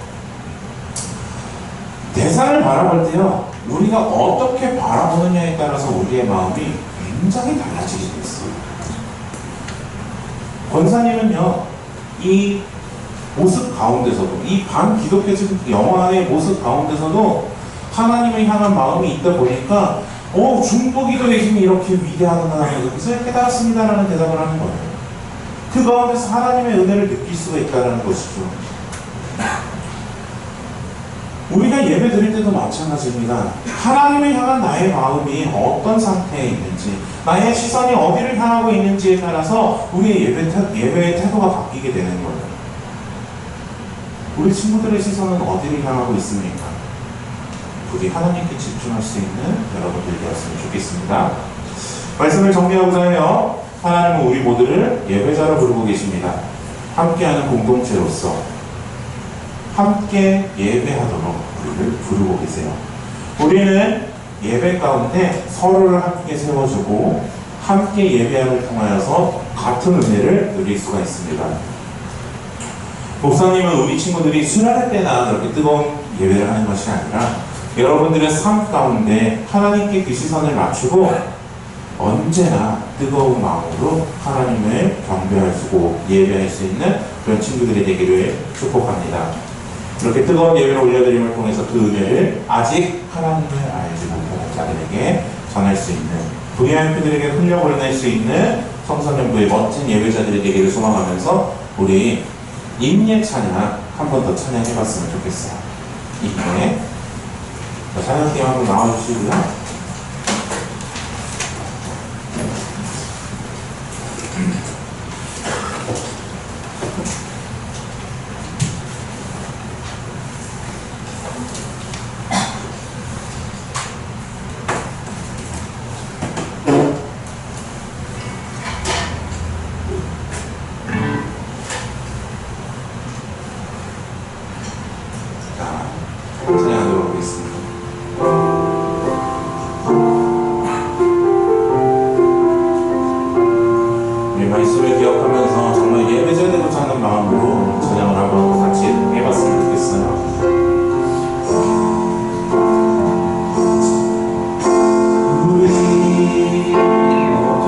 대상을 바라볼 때요, 우리가 어떻게 바라보느냐에 따라서 우리의 마음이 굉장히 달라지게 있어요. 권사님은요, 이 모습 가운데서도, 이 반기독교적 영화의 모습 가운데서도 하나님을 향한 마음이 있다 보니까 중보기도의 힘이 이렇게 위대하구나, 여기서 깨달았습니다라는 대답을 하는 거예요. 그 가운데서 하나님의 은혜를 느낄 수가 있다는 것이죠. 우리가 예배 드릴 때도 마찬가지입니다. 하나님을 향한 나의 마음이 어떤 상태에 있는지, 나의 시선이 어디를 향하고 있는지에 따라서 우리의 예배의 태도가 바뀌게 되는 거예요. 우리 친구들의 시선은 어디를 향하고 있습니까? 부디 하나님께 집중할 수 있는 여러분들이 되었으면 좋겠습니다. 말씀을 정리하고자 해요. 하나님은 우리 모두를 예배자로 부르고 계십니다. 함께하는 공동체로서 함께 예배하도록 우리를 부르고 계세요. 우리는 예배 가운데 서로를 함께 세워주고 함께 예배함을 통하여서 같은 은혜를 누릴 수가 있습니다. 목사님은 우리 친구들이 수련회 때나 그렇게 뜨거운 예배를 하는 것이 아니라 여러분들의 삶 가운데 하나님께 그 시선을 맞추고 언제나 뜨거운 마음으로 하나님을 경배하시고 예배할 수 있는 그런 친구들이 되기를 축복합니다. 이렇게 뜨거운 예배를 올려드림을 통해서 그 은혜를 아직 하나님을 알지 못하는 자들에게 전할 수 있는, 불의한 그들에게 흘려보낼 수 있는 성서년부의 멋진 예배자들이 되기를 소망하면서 우리 임예 찬양 한 번 더 찬양해봤으면 좋겠어요. 임예 찬양팀 한번 나와주시고요. 찬양하도록 하겠습니다. 우리 말씀을 기억하면서 정말 예배자되고자 하는 마음으로 찬양을 하고 같이 해봤으면 좋겠어요. 우리 모두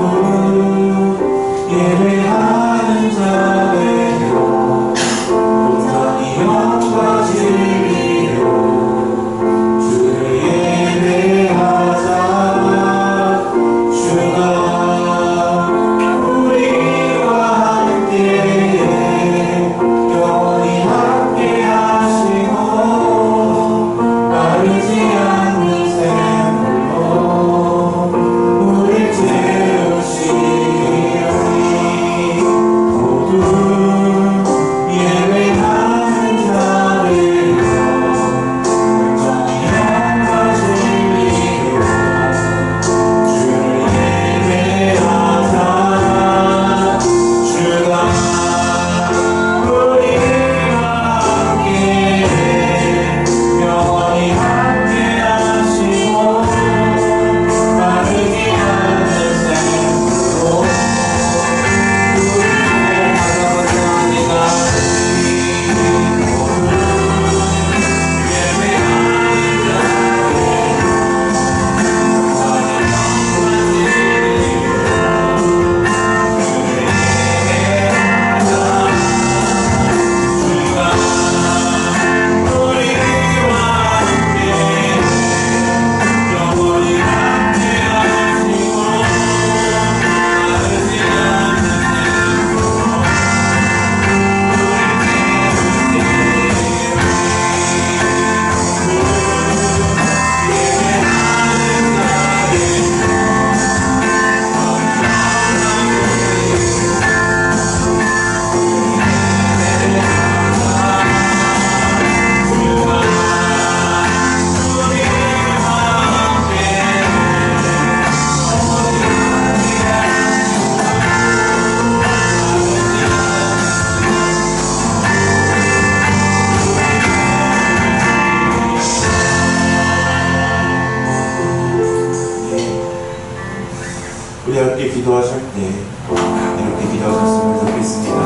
우리 함께 기도하실 때 이렇게 기도하셨으면 좋겠습니다.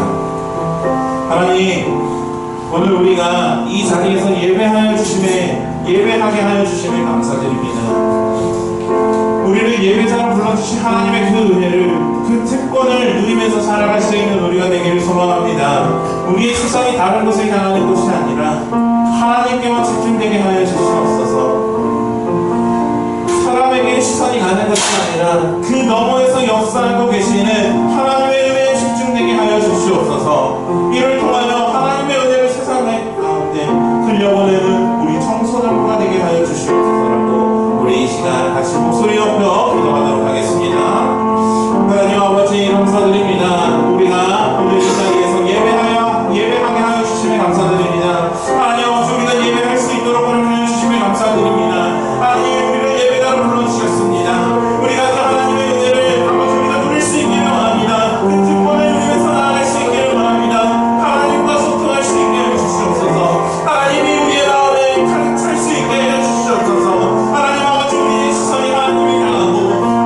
하나님, 오늘 우리가 이 자리에서 예배하게 하여 주심에 감사드립니다. 우리를 예배자로 불러주신 하나님의 그 은혜를, 그 특권을 누리면서 살아갈 수 있는 우리가 되기를 소망합니다. 우리의 시선이 다른 곳을 향하는 것이 아니라 하나님께만 집중되게 하여 주시옵소서. 사람에게 시선이 가는 것이 아니라 그 너머에서 역사하고 계시는 하나님의 은혜에 집중되게 하여 주시옵소서. 이를 통하여 하나님의 은혜를 세상의 가운데 흘려보내는 우리 청소년부가 되게 하여 주시옵소서라고 우리 이 시간 같이 목소리 높여 기도하도록 하겠습니다. 하나님 아버지 감사드립니다. 우리가 오늘 이 자리에서 예배하게 하여 주심에 감사드립니다. 하나님 아버지, 우리가 예배할 수 있도록 허락하여 주심에 감사드립니다. 하나님, 우리를 예배자로 불러주셨습니다. 우리가 그 하나님의 은혜를 아버지 우리가 누릴 수 있기를 원합니다. 그 특권을 누리면서 나아갈 수 있기를 원합니다. 하나님과 소통할 수 있게 해 주시옵소서. 하나님이 우리의 마음에 가득 찰 수 있게 해 주시옵소서. 하나님 아버지, 우리의 시선이 하나님을 향하고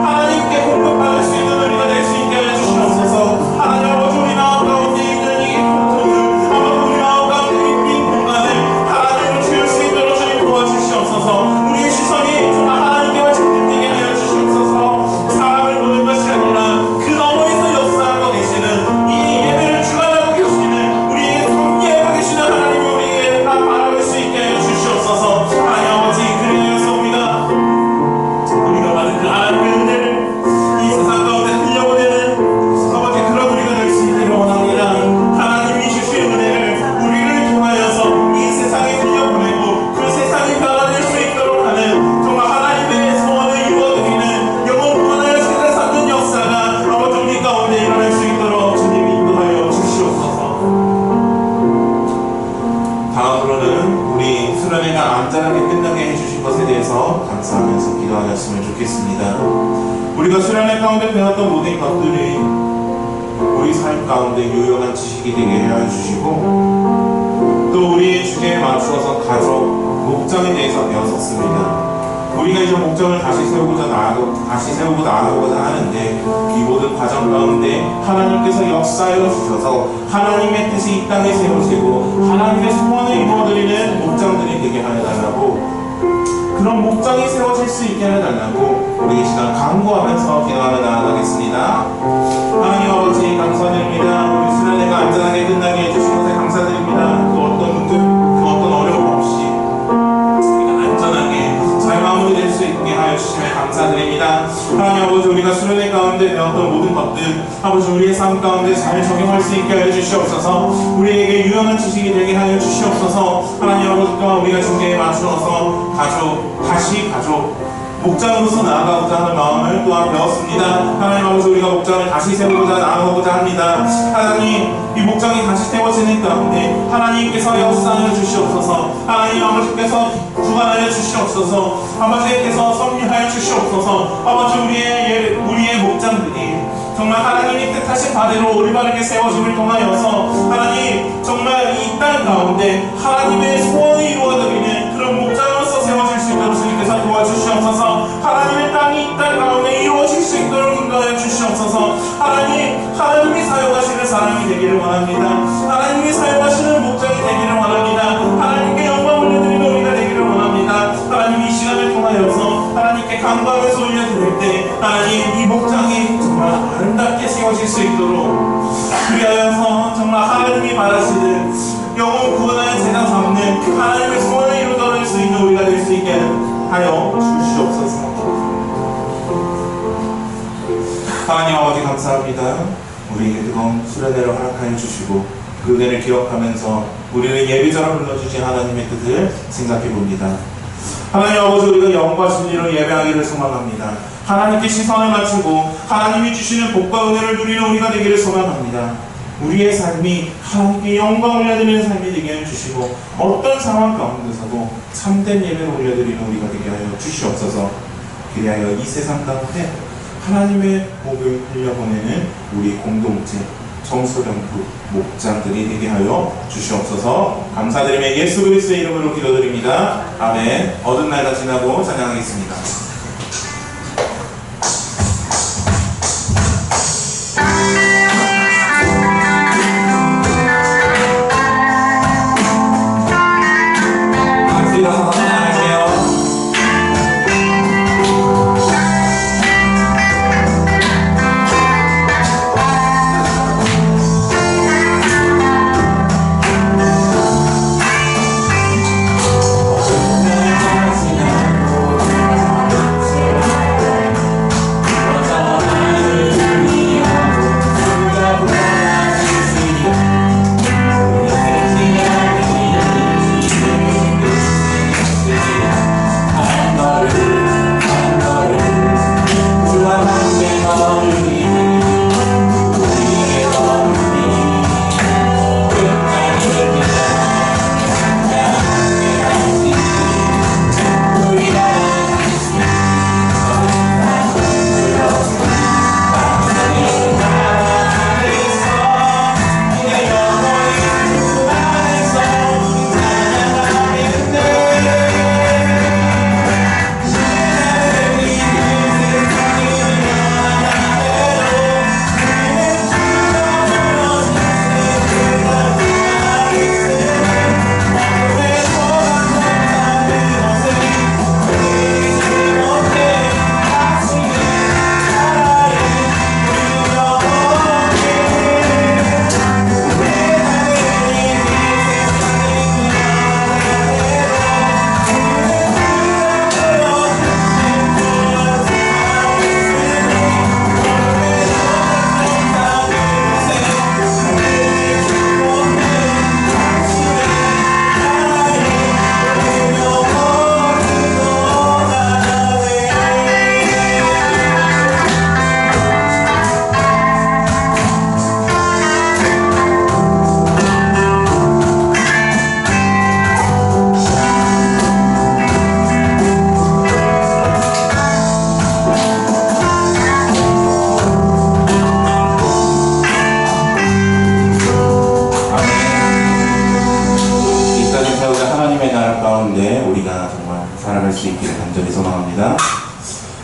하나님께 공급받을 수 있는 우리가 될 수 있게 해 주시옵소서. 하나님 아버지, 우리 마음 가운데 있는 이 고통을, 아버지 우리 마음 가운데 있는 이 공간을 하나님을 채울 수 있도록 주님 도와주시옵소서. 우리의 시선이 정말 하나님께만 집중되게 하여 주시옵소서. 사람을 보는 것이 아니라 그 너머에서 역사하고 계시는 이 예배를 주관하고 계시는 우리에게 섭리하고 계시는 하나님을 우리에게 다 바라볼 수 있게 하여 주시옵소서. 하나님 아버지, 그래서 우리가 받은 그 하나님의 은혜를 이 세상 가운데 흘려보내는 아버지 그런 우리가 될 수 있기를 원합니다. 하나님이 주신 은혜를 우리를 통하여서 이 세상에 흘려보내고 그 세상이 변화될 수 있도록 하는 정말 하나님의 소원을 이루어드리는 영원 구원하여 세상 삼는 역사가 아버지 우리 가운데 일어날 수 있도록 주님 인도하여 주시옵소서. 다음으로는 우리 수련회가 안전하게 끝나게 해주신 것에 대해서 감사하면서 기도하였으면 좋겠습니다. 우리가 수련회 가운데 배웠던 모든 것들이 우리 삶 가운데 유용한 지식이 되게 하여 주시고 또 우리의 주제에 맞추어서 가족, 목장에 대해서 배웠었습니다. 우리가 이제 목장을 다시 세우고 나아가고자 하는데 이 모든 과정 가운데 하나님께서 역사하여 주셔서 하나님의 뜻이 이 땅에 세워지고 하나님의 소원을 이루어드리는 목장들이 되게 하여 달라고, 그런 목장이 세워질 수 있게 해달라고 우리 이 시간 간구하면서 기도하며 나아가겠습니다. 하나님 아버지 감사드립니다. 우리 수련회가 안전하게 끝나게 해주신 것에 감사드립니다. 그 어떤 어려움 없이 우리가 안전하게 잘 마무리될 수 있게 하여 주심에 감사드립니다. 하나님 아버지, 우리가 수련회 가운데 배웠던 모든 것들 아버지 우리의 삶 가운데 잘 적용할 수 있게 하여 주시옵소서. 우리에게 유용한 지식이 되게 하여 주시옵소서. 하나님 아버지, 또한 우리가 주제에 맞추어서 가족 목장으로서 나아가고자 하는 마음을 또한 배웠습니다. 하나님 아버지, 우리가 목장을 다시 세우고자 나아가고자 합니다. 하나님, 이 목장이 다시 세워지는 가운데 하나님께서 역사하여 주시옵소서. 하나님 아버지께서 주관하여 주시옵소서. 아버지께서 섭리하여 주시옵소서. 아버지, 우리의 목장들이 정말 하나님이 뜻하신 바대로 올바르게 세워짐을 통하여서 하나님 정말 이 땅 가운데 하나님의 소원을 이루어드리는 그런 목장으로서 세워질 수 있도록 주님께서 도와주시옵소서. 하나님의 땅이 이 땅 가운데 이루어질 수 있도록 인도하여 주시옵소서. 하나님이 사용하시는 사람이 되기를 원합니다. 하나님이 사용하시는 목장이 되기를 원합니다. 하나님께 영광 올려드리는 우리가 되기를 원합니다. 하나님, 이 시간을 통하여서 하나님께 간구하면서 올려드릴 때 하나님, 이 목장이 정말 아름답게 세워질 수 있도록 그리하여서 정말 하나님이 바라시는 영혼 구원하여 제단 삼는 그 하나님의 소원을 이루어낼 수 있는 우리가 될 수 있게 하여 주시옵소서. 하나님 아버지 감사합니다. 우리에게 뜨거운 수련회를 허락하여 주시고 그 은혜를 기억하면서 우리를 예배자로 불러주신 하나님의 뜻을 생각해 봅니다. 하나님 아버지, 우리가 영과 진리로 예배하기를 소망합니다. 하나님께 시선을 맞추고 하나님이 주시는 복과 은혜를 누리는 우리가 되기를 소망합니다. 우리의 삶이 하나님께 영광을 올려드리는 삶이 되게 해주시고 어떤 상황 가운데서도 참된 예배를 올려드리는 우리가 되게 하여 주시옵소서. 그리하여 이 세상 가운데 하나님의 복을 흘려보내는 우리 공동체 청소년부 목장들이 되게 하여 주시옵소서. 감사드리며 예수 그리스도의 이름으로 기도드립니다. 아멘. 어두운 날가 지나고 찬양하겠습니다.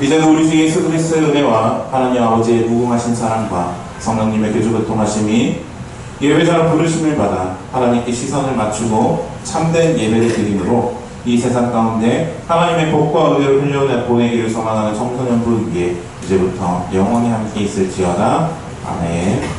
이제는 우리 주 예수 그리스도의 은혜와 하나님 아버지의 무궁하신 사랑과 성령님의 교주 교통하심이 예배자로 부르심을 받아 하나님께 시선을 맞추고 참된 예배를 드림으로 이 세상 가운데 하나님의 복과 은혜를 흘려보내기를 소망하는 청소년부 위에 이제부터 영원히 함께 있을지어다. 아멘.